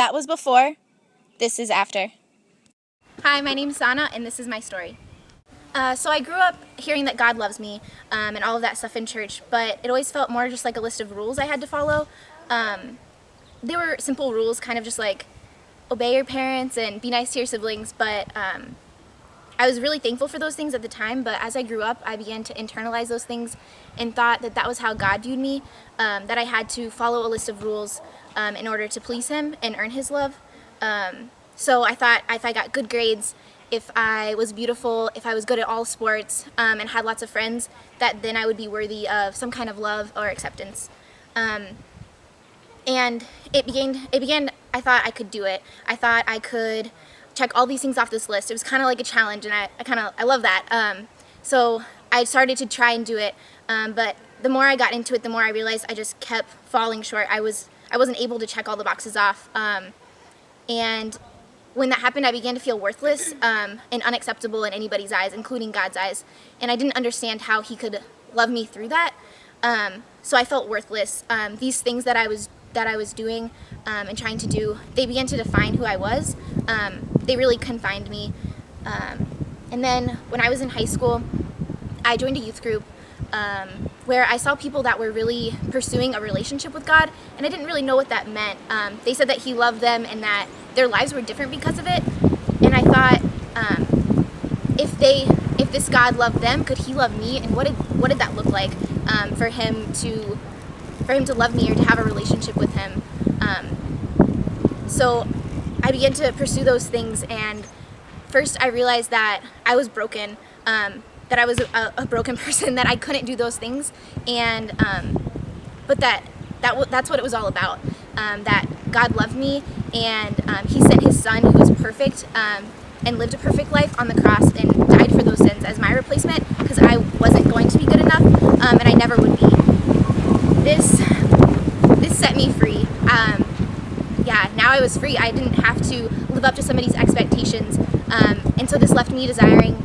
That was before. This is after. Hi, my name's Sanna, and this is my story. So I grew up hearing that God loves me and all of that stuff in church, but it always felt more just like a list of rules I had to follow. They were simple rules, kind of just like obey your parents and be nice to your siblings, but I was really thankful for those things at the time, but as I grew up, I began to internalize those things and thought that that was how God viewed me, that I had to follow a list of rules in order to please Him and earn His love. So I thought if I got good grades, if I was beautiful, if I was good at all sports, and had lots of friends, that then I would be worthy of some kind of love or acceptance. And it began, I thought I could do it. I thought I could check all these things off this list. It was kind of like a challenge, and I love that. So I started to try and do it, but the more I got into it, the more I realized I just kept falling short. I wasn't able to check all the boxes off, and when that happened, I began to feel worthless and unacceptable in anybody's eyes, including God's eyes, and I didn't understand how He could love me through that. So I felt worthless. These things that I was doing and trying to do, they began to define who I was. They really confined me. And then when I was in high school, I joined a youth group where I saw people that were really pursuing a relationship with God, and I didn't really know what that meant. They said that He loved them and that their lives were different because of it. And I thought, if this God loved them, could He love me? And what did that look like for Him to love me or to have a relationship with Him? So I began to pursue those things, and first I realized that I was broken, that I was a broken person, that I couldn't do those things, and but that's what it was all about, that God loved me, and He sent His Son, who was perfect, and lived a perfect life on the cross and died for those sins as my replacement, because I wasn't going to be good enough, and I never would be. This set me free. Now I was free. I didn't have to live up to somebody's expectations, and so this left me desiring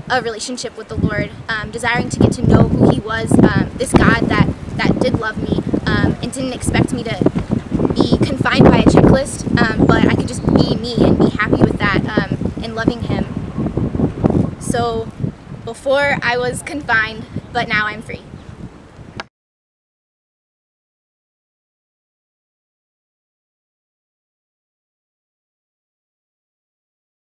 a relationship with the Lord, desiring to get to know who He was, this God that did love me, and didn't expect me to be confined by a checklist, but I could just be me and be happy with that, and loving Him. So before I was confined, but now I'm free.